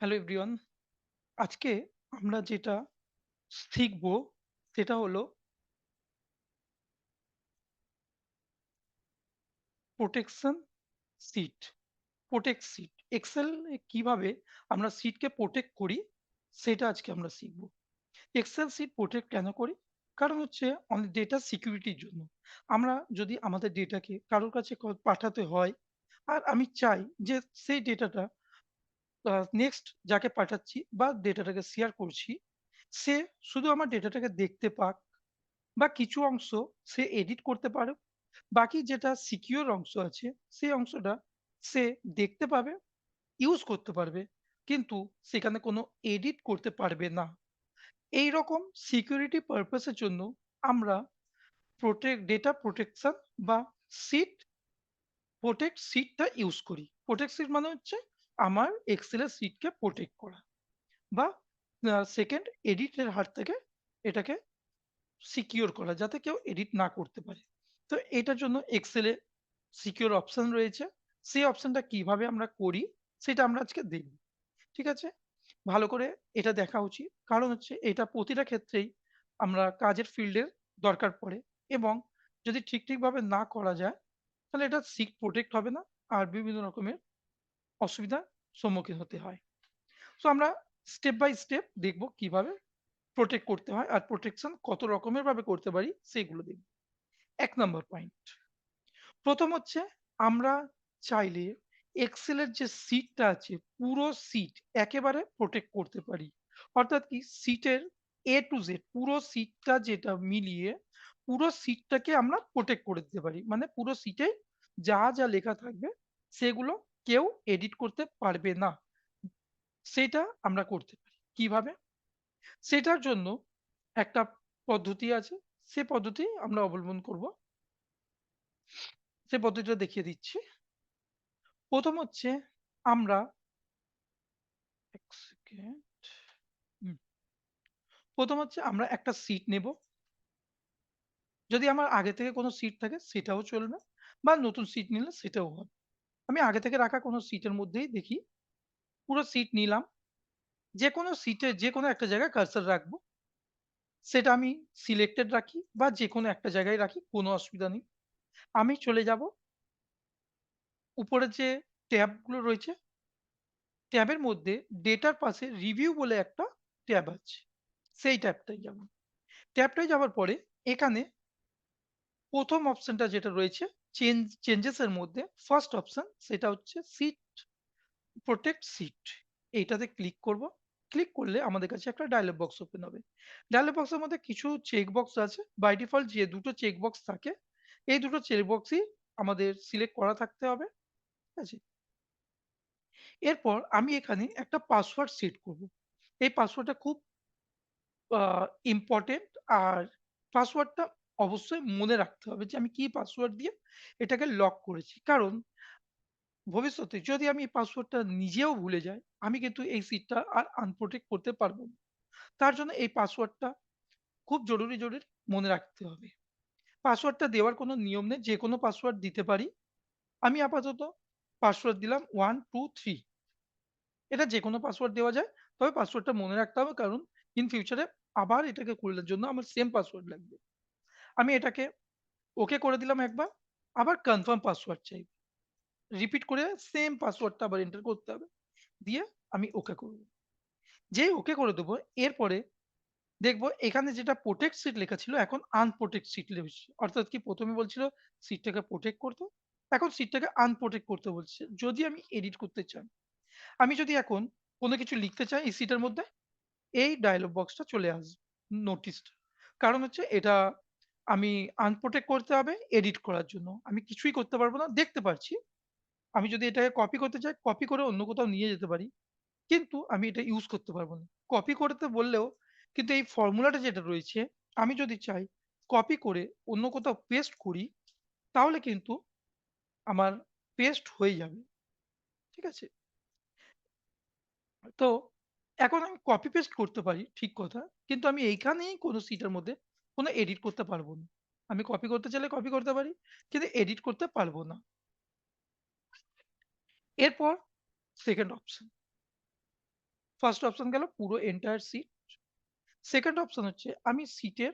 Hello everyone. আজকে আমরা যেটা শিখবো সেটা হলো protection sheet. Protect sheet excel কিভাবে আমরা সিটকে প্রোটেক্ট করি সেটা আজকে আমরা শিখব। এক্সেল সিট প্রোটেক্ট কেন করি? কারণ হচ্ছে অনেক ডেটা সিকিউরিটির জন্য। আমরা যদি আমাদের ডেটাকে কারোর কাছে পাঠাতে হয় আর আমি চাই যে সেই ডেটাটা নেক্সট যাকে পাঠাচ্ছি বা ডেটাটাকে শেয়ার করছি সে শুধু আমার ডেটাটাকে দেখতে পাক বা কিছু অংশ সে এডিট করতে পারে। বাকি যেটা সিকিউর অংশ আছে সেই অংশটা সে দেখতে পাবে, ইউজ করতে পারবে। কিন্তু সেখানে কোনো এডিট করতে পারবে না। এইরকম সিকিউরিটি পারপাসের জন্য আমরা ডেটা প্রোটেকশন বা সিট প্রোটেক্ট সিটটা ইউজ করি। প্রোটেক্ট সিট মানে হচ্ছে আমার এক্সেলের সিটকে প্রোটেক্ট করা বা সেকেন্ড এডিটের হাত থেকে এটাকে সিকিউর করা যাতে কেউ এডিট না করতে পারে। তো এটার জন্য এক্সেলে সিকিউর অপশন রয়েছে। সেই অপশনটা কিভাবে আমরা করি সেটা আমরা আজকে দেখব। ঠিক আছে? ভালো করে এটা দেখা উচিত। কারণ হচ্ছে এটা প্রতিটা ক্ষেত্রেই আমরা কাজের ফিল্ডের দরকার পড়ে এবং যদি ঠিকভাবে না করা যায় তাহলে এটা সিক প্রোটেক্ট হবে না। আর বিভিন্ন রকমের অসুবিধার সম্মুখীন হতে হয়। সো আমরা স্টেপ বাই স্টেপ দেখব কিভাবে প্রোটেক্ট করতে হয় আর প্রোটেকশন কত রকমের ভাবে করতে পারি সেইগুলো দেখব। ১ নাম্বার পয়েন্ট। ১ম হচ্ছে আমরা চাইলে এক্সেলের যে সিটটা আছে পুরো সিট একেবারে প্রোটেক্ট করতে পারি। অর্থাৎ কি সিটের A to Z পুরো সিটটা যেটা মিলিয়ে পুরো সিটটাকে আমরা প্রোটেক্ট করে দিতে পারি। মানে পুরো সিটে যা লেখা থাকবে সেগুলো কেউ এডিট করতে পারবে না। সেটা আমরা করতে পারি। কিভাবে? সেটার জন্য একটা পদ্ধতি আছে। সে পদ্ধতি আমরা অবলম্বন করব। সে পদ্ধতিটা দেখিয়ে দিচ্ছি। ১ম হচ্ছে আমরা ১ সেকেন্ড। হুম, ১ম হচ্ছে আমরা একটা সিট নেব। যদি আমার আগে থেকে কোনো সিট থাকে সেটাও চলবে বা নতুন সিট নিলে সেটাও হবে। আমি আগে থেকে রাখা কোনো সিটের মধ্যেই দেখি পুরো সিট নিলাম। যেকোনো সিটে যেকোনো একটা জায়গায় কার্সর রাখবো। সেটা আমি সিলেক্টেড রাখি বা যেকোনো একটা জায়গায় রাখি, কোনো অসুবিধা নেই। আমি চলে যাব উপরে যে ট্যাবগুলো রয়েছে, ট্যাবের মধ্যে ডেটার পাশে রিভিউ বলে একটা ট্যাব আছে। সেই ট্যাবটায় যাব। ট্যাবটায় যাওয়ার পরে এখানে ১ম অপশনটা যেটা রয়েছে চেঞ্জেস এর মধ্যে ফার্স্ট অপশন সেটা হচ্ছে সিট প্রোটেক্ট সিট। এইটাতে ক্লিক করব। ক্লিক করলে আমাদের কাছে একটা ডায়ালগ বক্স ওপেন হবে। ডায়ালগ বক্সের মধ্যে কিছু চেক বক্স আছে। বাই ডিফল্ট যে দুটো চেক বক্স থাকে, এই দুটো চেক বক্সই আমাদের সিলেক্ট করা থাকতে হবে। ঠিক আছে? এরপর আমি এখানে একটা পাসওয়ার্ড সেট করব। এই পাসওয়ার্ডটা খুব আ ইম্পোর্টেন্ট আর পাসওয়ার্ডটা অবশ্যই মনে রাখতে হবে যে আমি কি পাসওয়ার্ড দিয়ে এটাকে লক করেছি। কারণ ভবিষ্যতে যদি আমি এই পাসওয়ার্ডটা নিজেও ভুলে যাই, আমি কিন্তু এই সিটটা আর আনপ্রটেক্ট করতে পারব না। তার জন্য এই পাসওয়ার্ডটা খুব জরুরি মনে রাখতে হবে। পাসওয়ার্ডটা দেওয়ার কোনো নিয়ম নেই, যেকোনো পাসওয়ার্ড দিতে পারি। আমি আপাতত পাসওয়ার্ড দিলাম 1, 2, 3। এটা যেকোনো পাসওয়ার্ড দেওয়া যায়। তবে পাসওয়ার্ডটা মনে রাখতে হবে কারণ ইন ফিউচার এ আবার এটাকে খোলার জন্য আমার সেম পাসওয়ার্ড লাগবে। আমি এটাকে ওকে করে দিলাম একবার, আবার কনফার্ম পাসওয়ার্ড চাইবে। রিপিট করে সেম পাসওয়ার্ডটা আবার এন্টার করতে হবে। দিয়ে আমি ওকে করব। যেই ওকে করে দেবো এরপরে দেখব এখানে যেটা প্রোটেক্ট সিট লেখা ছিল এখন আনপ্রোটেক্ট সিট লিখছে। অর্থাৎ কি ১ম এ বলছিল সিটটাকে প্রোটেক্ট করতে, এখন সিটটাকে আনপ্রোটেক্ট করতে বলছে। যদি আমি এডিট করতে চাই, আমি যদি এখন কোনো কিছু লিখতে চাই এই সিটের মধ্যে এই ডায়ালগ বক্সটা চলে আসবে নোটিসটা। কারণ হচ্ছে এটা আমি আনপ্রোটেক্ট করতে হবে এডিট করার জন্য। আমি কিছুই করতে পারব না। দেখতে পারছি। আমি যদি এটাকে কপি করতে চাই, কপি করে অন্য কোথাও নিয়ে যেতে পারি। কিন্তু আমি এটা ইউজ করতে পারব না। কপি করতে বললেও কিন্তু এই ফর্মুলাটা যেটা রয়েছে, আমি যদি চাই কপি করে অন্য কোথাও পেস্ট করি, তাহলে কিন্তু আমার পেস্ট হয়ে যাবে। ঠিক আছে? তো এখন আমি কপি পেস্ট করতে পারি ঠিক কথা। কিন্তু আমি এইখানেই কোনো সিটের মধ্যে কোনো এডিট করতে পারব না। আমি কপি করতে চাইলে কপি করতে পারি, কিন্তু এডিট করতে পারব না। এরপর 2nd অপশন। ফার্স্ট অপশন গেল পুরো এন্টায়ার সিট। সেকেন্ড অপশন হচ্ছে আমি সিটের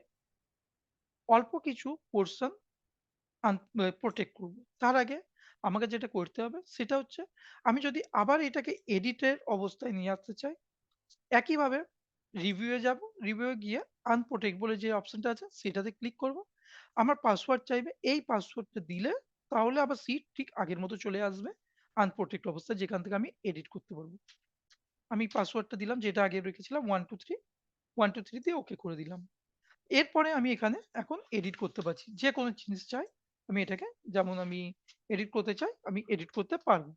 অল্প কিছু পোর্শন প্রোটেক্ট করব। তার আগে আমাকে যেটা করতে হবে সেটা হচ্ছে আমি যদি আবার এটাকে এডিটের অবস্থায় নিয়ে আসতে চাই, একইভাবে রিভিউ এ যাব। রিভিউ এ গিয়ে আনপ্রোটেক্ট বলে যে অপশনটা আছে সেটাতে ক্লিক করব। আমার পাসওয়ার্ড চাইবে। এই পাসওয়ার্ডটা দিলে তাহলে আবার সিট ঠিক আগের মতো চলে আসবে আনপ্রোটেক্ট অবস্থায়, যেখান থেকে আমি এডিট করতে পারবো। আমি পাসওয়ার্ডটা দিলাম যেটা আগে রেখেছিলাম 123, 123 দিয়ে ওকে করে দিলাম। এরপরে আমি এখানে এখন এডিট করতে পারছি। যে কোনো জিনিস চাই আমি এটাকে, যেমন আমি এডিট করতে চাই আমি এডিট করতে পারবো।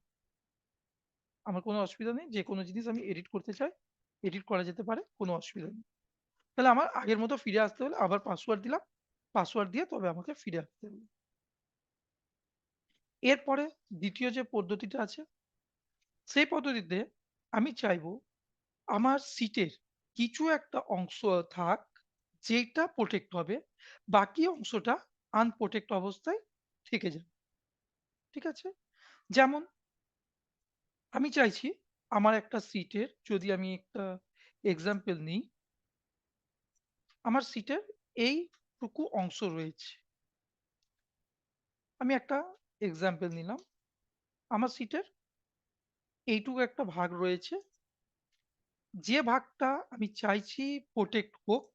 আমার কোনো অসুবিধা নেই। যে কোনো জিনিস আমি এডিট করতে চাই, এডিট করা যেতে পারে, কোনো অসুবিধা নেই। তাহলে আমার আগের মতো ফিরে আসতে হলে আবার পাসওয়ার্ড দিলাম। পাসওয়ার্ড দিয়ে তবে আমাকে ফিরে আসতে হবে। এরপরে দ্বিতীয় যে পদ্ধতিটা আছে, সেই পদ্ধতিতে আমি চাইবো আমার সিটের কিছু একটা অংশ থাক যেটা প্রোটেক্ট হবে। বাকি অংশটা আনপ্রোটেক্ট অবস্থায় থেকে যাবে। ঠিক আছে? যেমন আমি চাইছি আমার একটা সিটের, যদি আমি একটা এক্সাম্পল নিই, আমার সিটের এইটুকু অংশ রয়েছে। আমি একটা এক্সাম্পল নিলাম। আমার সিটের এইটুকু একটা ভাগ রয়েছে। যে ভাগটা আমি চাইছি প্রোটেক্ট হোক,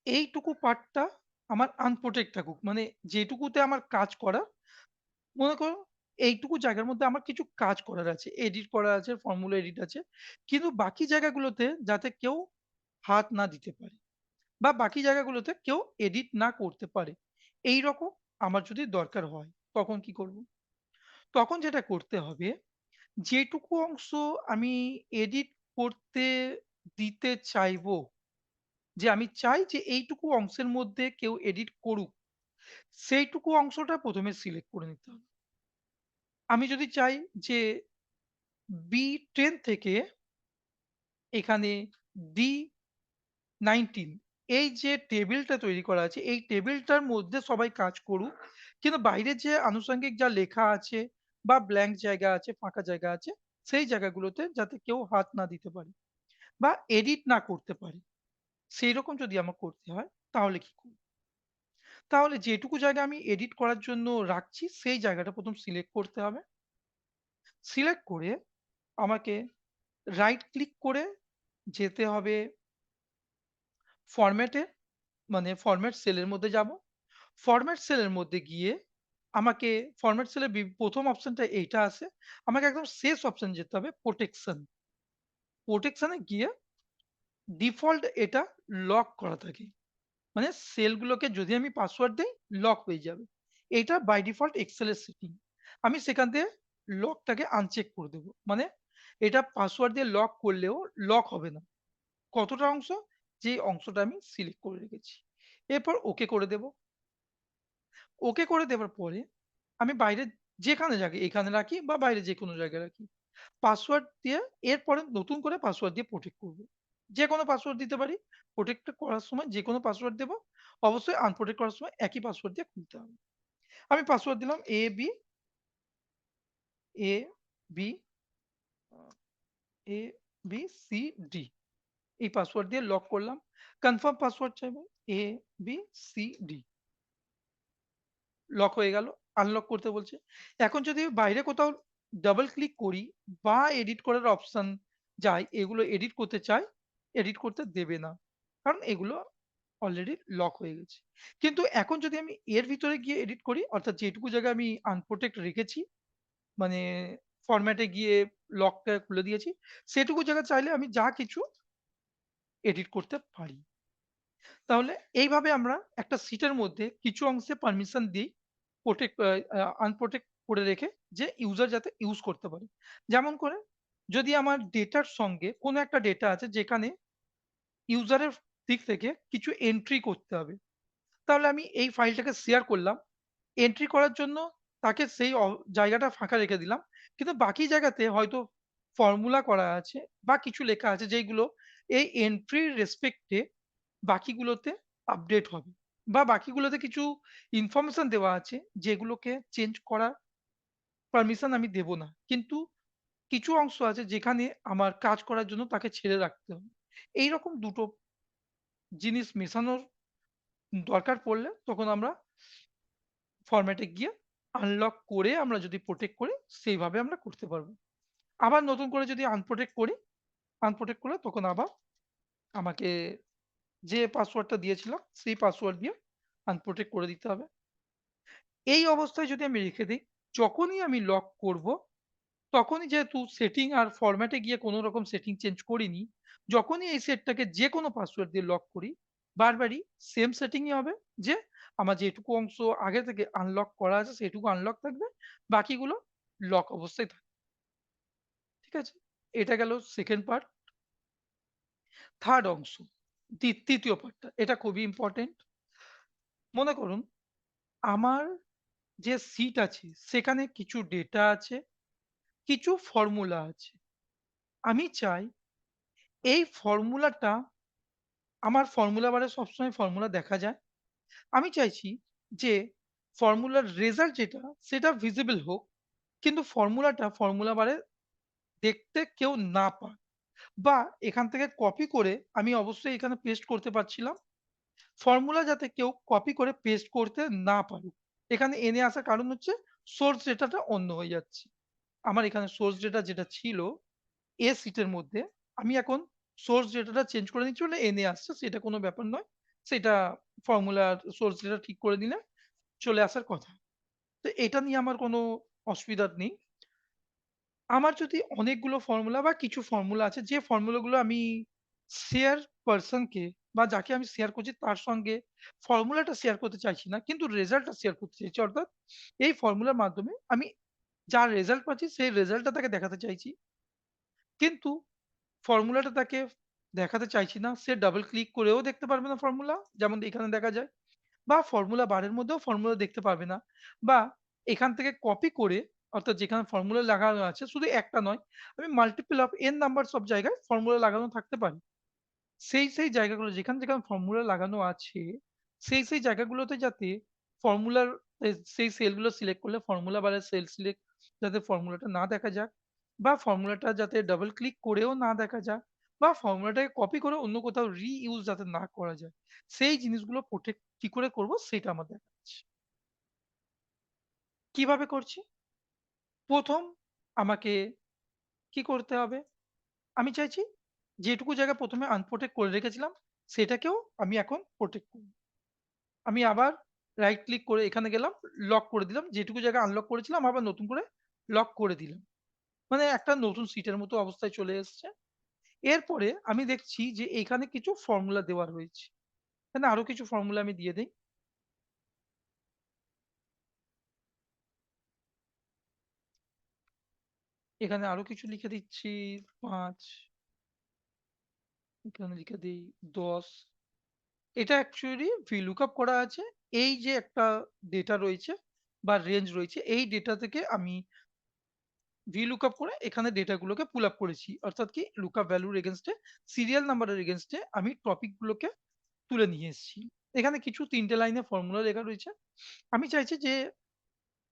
এইটুকু পার্টটা আমার আনপ্রোটেক্ট থাকুক। মানে যেটুকুতে আমার কাজ করার, মনে করো এইটুকু জায়গার মধ্যে আমার কিছু কাজ করার আছে, এডিট করা আছে, ফর্মুলা এডিট আছে। কিন্তু বাকি জায়গাগুলোতে যাতে কেউ হাত না দিতে পারে বা বাকি জায়গাগুলোতে কেউ এডিট না করতে পারে। এইরকম আমার যদি দরকার হয়, তখন কি করব? তখন যেটা করতে হবে, যেটুকু অংশ আমি এডিট করতে দিতে চাইবো, যে আমি চাই যে এইটুকু অংশের মধ্যে কেউ এডিট করুক, সেইটুকু অংশটা ১ম এ সিলেক্ট করে নিতে হবে। আমি যদি চাই যে B10 থেকে এখানে D19, এই যে টেবিলটা তৈরি করা আছে, এই টেবিলটার মধ্যে সবাই কাজ করুক। কিন্তু বাইরে যে আনুষঙ্গিক যা লেখা আছে বা ব্ল্যাংক জায়গা আছে, ফাঁকা জায়গা আছে, সেই জায়গাগুলোতে যাতে কেউ হাত না দিতে পারে বা এডিট না করতে পারে। সেইরকম যদি আমার করতে হয় তাহলে কি করব? তাহলে যেটুকু জায়গা আমি এডিট করার জন্য রাখছি সেই জায়গাটা ১ম সিলেক্ট করতে হবে। সিলেক্ট করে আমাকে রাইট ক্লিক করে যেতে হবে ফরম্যাটে, মানে ফরম্যাট সেলের মধ্যে যাব। ফরম্যাট সেলের মধ্যে গিয়ে আমাকে ফরম্যাট সেলের ১ম অপশনটা এইটা আছে। আমাকে একদম শেষ অপশন যেতে হবে প্রোটেকশন। প্রোটেকশন এ গিয়ে ডিফল্ট এটা লক করা থাকে। মানে সেলগুলোকে যদি আমি পাসওয়ার্ড দেই লক হয়ে যাবে। এইটা বাই ডিফল্ট এক্সেল এর সেটিং। আমি সেখান থেকে লকটাকে আনচেক করে দেব। মানে এটা পাসওয়ার্ড দিয়ে লক করলেও লক হবে না। কতটা অংশ? যে অংশটা আমি সিলেক্ট করে রেখেছি। এরপর ওকে করে দেব। ওকে করে দেওয়ার পরে আমি বাইরে যেখানে রাখি, এখানে রাখি বা বাইরে যেকোনো জায়গায় রাখি। পাসওয়ার্ড দিয়ে এরপরে নতুন করে পাসওয়ার্ড দিয়ে প্রোটেক্ট করব। যেকোনো পাসওয়ার্ড দিতে পারি। প্রোটেক্ট করার সময় যেকোনো পাসওয়ার্ড দেব। অবশ্যই আনপ্রোটেক্ট করার সময় একই পাসওয়ার্ড দিয়ে খুলতে হবে। আমি পাসওয়ার্ড দিলাম এ আ ABCD, এই পাসওয়ার্ড দিয়ে লক করলাম। কনফার্ম পাসওয়ার্ড চাইবে ABCD, লক হয়ে গেল। আনলক করতে বলছে। এখন যদি বাইরে কোথাও ডাবল ক্লিক করি বা এডিট করার অপশন যাই, এগুলো এডিট করতে চাই, এডিট করতে দেবে না। কারণ এগুলো অলরেডি লক হয়ে গেছে। কিন্তু এখন যদি আমি এর ভিতরে গিয়ে এডিট করি, অর্থাৎ যেটুকু জায়গা আমি আনপ্রোটেক্ট রেখেছি, মানে ফরম্যাটে গিয়ে লকটা খুলে দিয়েছি, সেটুকু জায়গা চাইলে আমি যা কিছু এডিট করতে পারি। তাহলে এইভাবে আমরা একটা সিটের মধ্যে কিছু অংশে পারমিশন দেই, প্রোটেক্ট আনপ্রোটেক্ট করে রেখে, যে ইউজার যাতে ইউজ করতে পারে। যেমন করে যদি আমার ডেটার সঙ্গে কোনো একটা ডেটা আছে যেখানে ইউজারের দিক থেকে কিছু এন্ট্রি করতে হবে। তাহলে আমি এই ফাইলটাকে শেয়ার করলাম। এন্ট্রি করার জন্য তাকে সেই জায়গাটা ফাঁকা রেখে দিলাম। কিন্তু বাকি জায়গাতে হয়তো ফর্মুলা করা আছে বা কিছু লেখা আছে যেইগুলো এই এন্ট্রির রেসপেক্ট এ বাকিগুলোতে আপডেট হবে। বা বাকিগুলোতে কিছু ইনফরমেশন দেওয়া আছে যেগুলোকে চেঞ্জ করার পারমিশন আমি দেব না। কিন্তু কিছু অংশ আছে যেখানে আমার কাজ করার জন্য তাকে ছেড়ে রাখতে হবে। এইরকম দুটো জিনিস মেশানোর দরকার পড়লে তখন আমরা ফরম্যাটে গিয়ে আনলক করে আমরা যদি প্রোটেক্ট করি সেইভাবে আমরা করতে পারবো। আবার নতুন করে যদি আনপ্রোটেক্ট করি, আনপ্রোটেক্ট করলে তখন আবার আমাকে যে পাসওয়ার্ডটা দিয়েছিলাম সেই পাসওয়ার্ড দিয়ে আনপ্রোটেক্ট করে দিতে হবে। এই অবস্থায় যদি আমি রেখে দেই, যখনই আমি লক করব, তখনই যেহেতু সেটিং আর ফরম্যাটে গিয়ে কোনো রকম সেটিং চেঞ্জ করিনি, যখনই এই সেটটাকে যেকোনো পাসওয়ার্ড দিয়ে লক করি, বারবারই সেম সেটিংই হবে যে আমার যেটুকু অংশ আগে থেকে আনলক করা আছে সেটুকু আনলক থাকবে। বাকিগুলো লক অবস্থায় থাকবে। ঠিক আছে? এটা গেল 2nd পার্ট। 3rd অংশ, ৩য় পার্টটা। এটা খুবই ইম্পোর্টেন্ট। মনে করুন আমার যে সিট আছে সেখানে কিছু ডেটা আছে, কিছু ফর্মুলা আছে। আমি চাই এই ফর্মুলাটা আমার ফর্মুলা বারে সবসময় ফর্মুলা দেখা যায়। আমি চাইছি যে ফর্মুলার রেজাল্ট যেটা সেটা ভিজিবল হোক। কিন্তু ফর্মুলাটা ফর্মুলা বারে দেখতে কেউ না পায়। বা এখান থেকে কপি করে আমি অবশ্যই এখানে পেস্ট করতে পারছিলাম। ফর্মুলা যাতে কেউ কপি করে পেস্ট করতে না পারুক। এখানে এনে আসার কারণ হচ্ছে সোর্স ডেটাটা অন্য হয়ে যাচ্ছে। আমার এখানে সোর্স ডেটা যেটা ছিল এ সিটের মধ্যে, আমি এখন সোর্স ডেটাটা চেঞ্জ করে নিচ্ছি বলে এনে আসছে সেটা কোনো ব্যাপার নয়। সেটা ফর্মুলার সোর্স ডেটা ঠিক করে দিলে চলে আসার কথা। তো এটা নিয়ে আমার কোনো অসুবিধা নেই। আমার যদি অনেকগুলো ফর্মুলা বা কিছু ফর্মুলা আছে যে ফর্মুলাগুলো আমি শেয়ার পারসন কে বা যাকে আমি শেয়ার করছি তার সঙ্গে ফর্মুলাটা শেয়ার করতে চাইছি না। কিন্তু রেজাল্টটা শেয়ার করতে চাইছি। অর্থাৎ এই ফর্মুলার মাধ্যমে আমি যার রেজাল্ট পাচ্ছি সেই রেজাল্টটা তাকে দেখাতে চাইছি। কিন্তু ফর্মুলাটা তাকে দেখাতে চাইছি না। সে ডাবল ক্লিক করেও দেখতে পারবে না ফর্মুলা। যেমন এখানে দেখা যায়। বা ফর্মুলা বারের মধ্যেও ফর্মুলা দেখতে পারবে না। বা এখান থেকে কপি করে অর্থাৎ যেখানে ফর্মুলা লাগানো আছে শুধু একটা নয়, আমি multiple of n numbers of জায়গায় ফর্মুলা লাগানো থাকতে পারে। সেই জায়গাগুলো যেখানে ফর্মুলা লাগানো আছে, সেই জায়গাগুলোতে যাতে ফর্মুলার সেই সেলগুলো সিলেক্ট করলে ফর্মুলা বারের সেল সিলেক্ট যাতে ফর্মুলাটা না দেখা যাক বা ফর্মুলাটা যাতে ডাবল ক্লিক করেও না দেখা যাক বা ফর্মুলাটাকে কপি করে অন্য কোথাও রিইউজ যাতে না করা যায়। সেই জিনিসগুলো প্রটেক্ট কি করে করব সেটা আমার দেখা আছে। কিভাবে করছি? ১ম আমাকে কি করতে হবে? আমি চাইছি যেটুকু জায়গা ১ম এ আনপ্রটেক্ট করে রেখেছিলাম সেটাকেও আমি এখন প্রটেক্ট করব। আমি আবার রাইট ক্লিক করে এখানে গেলাম, লক করে দিলাম। যেটুকু জায়গা আনলক করেছিলাম আবার নতুন করে লক করে দিলাম। মানে একটা নতুন সিটের মতো অবস্থায় চলে এসছে। এরপরে আমি দেখছি যে এখানে কিছু ফর্মুলা দেওয়া রয়েছে। এখানে আরো কিছু ফর্মুলা আমি দিয়ে দেই। এখানে আরো কিছু লিখে দিচ্ছি ৫, এখানে লিখে দেই ১০। এটা অ্যাকচুয়ালি VLOOKUP করা আছে। এই যে একটা ডেটা রয়েছে বা রেঞ্জ রয়েছে এই ডেটা থেকে আমি VLOOKUP করে এখানে ডেটাগুলোকে পুল আপ করেছি। অর্থাৎ কি লুকআপ ভ্যালুর এগেইনস্ট এ সিরিয়াল নাম্বারের এগেইনস্ট এ আমি টপিক গুলোকে তুলে নিয়ে এসেছি। এখানে কিছু ৩ টে লাইনে ফর্মুলা লেখা রয়েছে। আমি চাইছি যে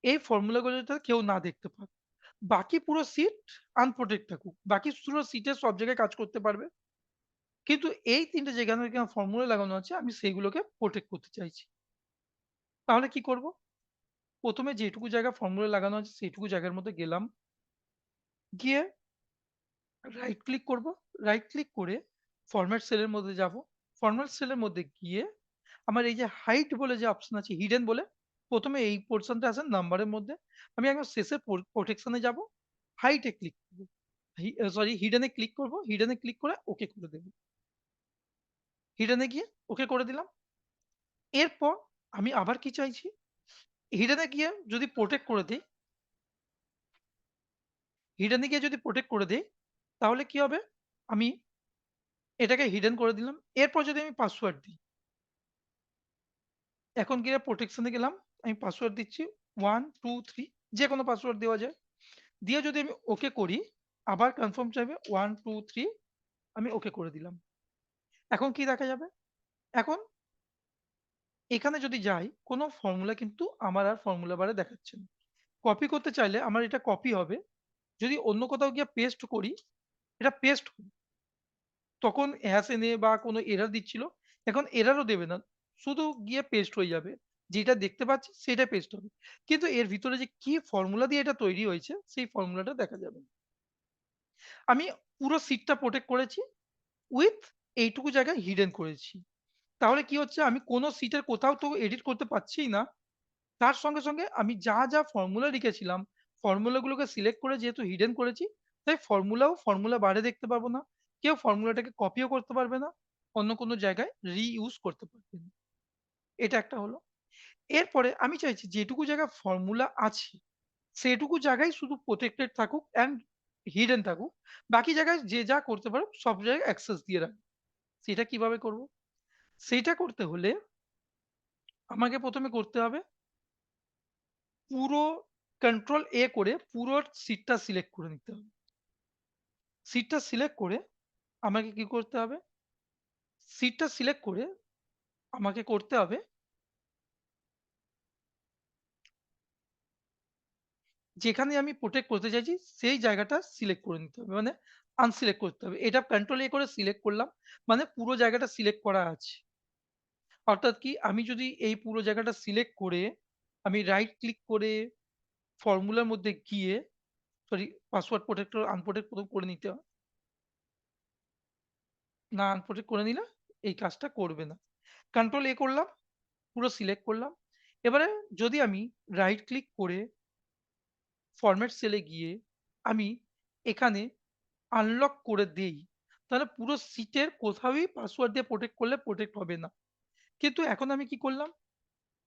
এই ফর্মুলাগুলো যাতে কেউ না দেখতে পাক। বাকি পুরো সিট আনপ্রটেক্ট থাকুক। বাকি পুরো সিটের সব জায়গায় কাজ করতে পারবে। কিন্তু এই ৩ টে যেখানে ফর্মুলা লাগানো আছে আমি সেইগুলোকে প্রটেক্ট করতে চাইছি। তাহলে কি করব? ১ম এ যেটুকু জায়গা ফর্মুলা লাগানো আছে সেইটুকু জায়গার মধ্যে গেলাম। গিয়ে রাইট ক্লিক করব। রাইট ক্লিক করে ফরম্যাট সেলের মধ্যে যাব। ফরম্যাট সেলের মধ্যে গিয়ে আমার এই যে হাইড বলে যে অপশন আছে হিডেন বলে ১ম এ এই পোরশনটা আছে নাম্বারের মধ্যে। আমি একদম শেষে প্রোটেকশন এ যাব। হাইড এ ক্লিক করব। সরি হিডেন এ ক্লিক করব। হিডেন এ ক্লিক করে ওকে করে দেব। হিডেন এ গিয়ে ওকে করে দিলাম। এরপর আমি আবার কি চাইছি? হিডেন এ গিয়ে যদি প্রটেক্ট করে দেই, হিডেন এ গিয়ে যদি প্রটেক্ট করে দেই, তাহলে কি হবে? আমি এটাকে হিডেন করে দিলাম। এরপর যদি আমি পাসওয়ার্ড দিই, এখন গিয়ে প্রোটেকশন এ গেলাম। আমি পাসওয়ার্ড দিচ্ছি 1, 2, 3 যেকোনো পাসওয়ার্ড দেওয়া যায়। দিয়ে যদি আমি ওকে করি, আবার কনফার্ম চাইবে 1, 2, 3 আমি ওকে করে দিলাম। এখন কি দেখা যাবে? এখন এখানে যদি যাই কোনো ফর্মুলা কিন্তু আমার আর ফর্মুলা বারে দেখাচ্ছে না। কপি করতে চাইলে আমার এটা কপি হবে। যদি অন্য কোথাও গিয়ে পেস্ট করি, এটা পেস্ট তখন হ্যাশ এনে বা কোনো এরর দিচ্ছিল। এখন এররও দেবে না। শুধু গিয়ে পেস্ট হয়ে যাবে। যেটা দেখতে পাচ্ছি সেটা পেস্ট হবে। কিন্তু এর ভিতরে যে কি ফর্মুলা দিয়ে এটা তৈরি হয়েছে সেই ফর্মুলাটা দেখা যাবে না। আমি পুরো শীটটা প্রোটেক্ট করেছি উইথ এইটুকু জায়গায় হিডেন করেছি। তাহলে কি হচ্ছে আমি কোনো শীটের কোথাও তো এডিট করতে পারছিই না। তার সঙ্গে, সঙ্গে আমি যা ফর্মুলা লিখেছিলাম, ফর্মুলাগুলোকে সিলেক্ট করে যেহেতু হিডেন করেছি, তাই ফর্মুলা বারে দেখতে পারবো না। কেউ ফর্মুলাটাকে কপিও করতে পারবে না। অন্য কোনো জায়গায় রিইউজ করতে পারবে না। এটা একটা হলো। এরপরে আমি চাইছি যেটুকু জায়গায় ফর্মুলা আছে, সেটুকু জায়গায় শুধু প্রটেক্টেড থাকুক অ্যান্ড হিডেন থাকুক। বাকি জায়গায় যে যা করতে পারো সব জায়গায় অ্যাক্সেস দিয়ে রাখবো। সেটা কিভাবে করব? সেইটা করতে হলে আমাকে ১ম এ করতে হবে পুরো কন্ট্রোল এ করে পুরো সিটটা সিলেক্ট করে নিতে হবে। সিটটা সিলেক্ট করে আমাকে কি করতে হবে? সিটটা সিলেক্ট করে আমাকে করতে হবে যেখানে আমি প্রোটেক্ট করতে চাইছি সেই জায়গাটা সিলেক্ট করে নিতে হবে। মানে আনসিলেক্ট করতে হবে। এটা কন্ট্রোল এ করে সিলেক্ট করলাম। মানে পুরো জায়গাটা সিলেক্ট করা আছে। অর্থাৎ কি আমি যদি এই পুরো জায়গাটা সিলেক্ট করে আমি রাইট ক্লিক করে ফর্মুলার মধ্যে গিয়ে সরি পাসওয়ার্ড প্রোটেক্টর আনপ্রোটেক্ট ১ম করে নিতে হয়। না আনপ্রোটেক্ট করে নিলে এই কাজটা করবে না। কন্ট্রোল এ করলাম, পুরো সিলেক্ট করলাম। এবারে যদি আমি রাইট ক্লিক করে ফরম্যাট সেলে গিয়ে আমি এখানে আনলক করে দেই, তাহলে পুরো শীটের কোথাওই পাসওয়ার্ড দিয়ে প্রোটেক্ট করলে প্রোটেক্ট হবে না। কিন্তু এখন আমি কি করলাম?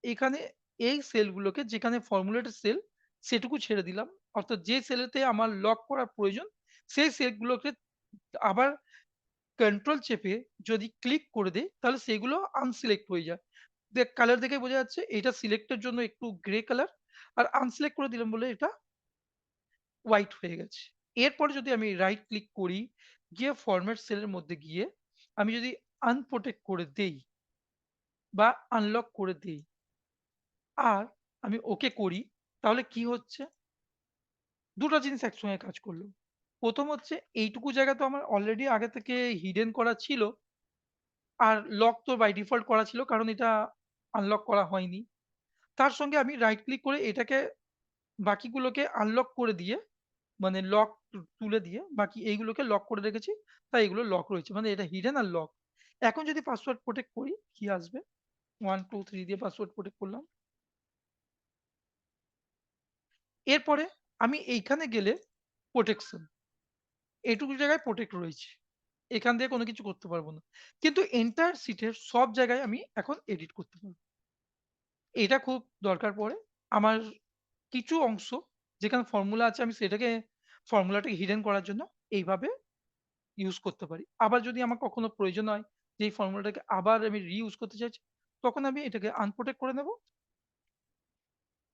এখানে এই সেলগুলোকে যেখানে ফর্মুলেটেড সেল সেটুকু ছেড়ে দিলাম। অর্থাৎ যে সেলেতে আমার লক করা প্রয়োজন সেই সেলগুলোকে আবার কন্ট্রোল চেপে যদি ক্লিক করে দেই তাহলে সেগুলো আনসিলেক্ট হয়ে যায়। কালার দেখে বোঝা যাচ্ছে এটা সিলেক্টের জন্য একটু গ্রে কালার আর আনসিলেক্ট করে দিলাম বলে এটা হোয়াইট হয়ে গেছে। এরপরে যদি আমি রাইট ক্লিক করি, গিয়ে ফরম্যাট সেলের মধ্যে গিয়ে আমি যদি আনপ্রোটেক্ট করে দেই বা আনলক করে দেই আর আমি ওকে করি, তাহলে কি হচ্ছে? ২ টা জিনিস একসঙ্গে কাজ করল। ১ম হচ্ছে এইটুকু জায়গা তো আমার অলরেডি আগে থেকে হিডেন করা ছিল। আর লক তো বাই ডিফল্ট করা ছিল কারণ এটা আনলক করা হয়নি। তার সঙ্গে আমি রাইট ক্লিক করে এটাকে বাকিগুলোকে আনলক করে দিয়ে মানে লক তুলে দিয়ে বাকি এইগুলোকে লক করে রেখেছি। তাই এগুলো লক রয়েছে। মানে এটা হিডেন আর লক। এখন যদি পাসওয়ার্ড প্রোটেক্ট করি কি আসবে? 1 2 3 দিয়ে পাসওয়ার্ড প্রোটেক্ট করলাম। এরপরে আমি এইখানে গেলে প্রোটেকশন এইটুকু জায়গায় প্রোটেক্ট রয়েছে। এখান থেকে কোনো কিছু করতে পারব না। কিন্তু এন্টায়ার শিটের সব জায়গায় আমি এখন এডিট করতে পারব। এটা খুব দরকার পড়ে। আমার কিছু অংশ যেখানে ফর্মুলা আছে আমি সেটাকে ফর্মুলাটাকে হিডেন করার জন্য এইভাবে ইউজ করতে পারি। আবার যদি আমার কখনো প্রয়োজন হয় যে এই ফর্মুলাটাকে আবার আমি রিইউজ করতে চাইছি, তখন আমি এটাকে আনপ্রোটেক্ট করে নেব,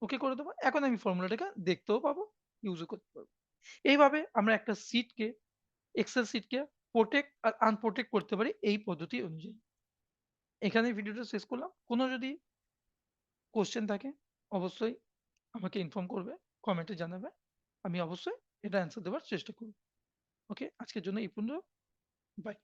ওকে করে দেবো। এখন আমি ফর্মুলাটাকে দেখতেও পাবো, ইউজও করতে পারবো। এইভাবে আমরা একটা শিটকে এক্সেল শিটকে প্রোটেক্ট আর আনপ্রোটেক্ট করতে পারি এই পদ্ধতি অনুযায়ী। এখানেই ভিডিওটা শেষ করলাম। কোনো যদি কোয়েশ্চেন থাকে অবশ্যই আমাকে ইনফর্ম করবে, কমেন্টে জানাবে। আমি অবশ্যই এটা অ্যান্সার দেওয়ার চেষ্টা করব। ওকে, আজকের জন্য এই পর্যন্ত। বাই।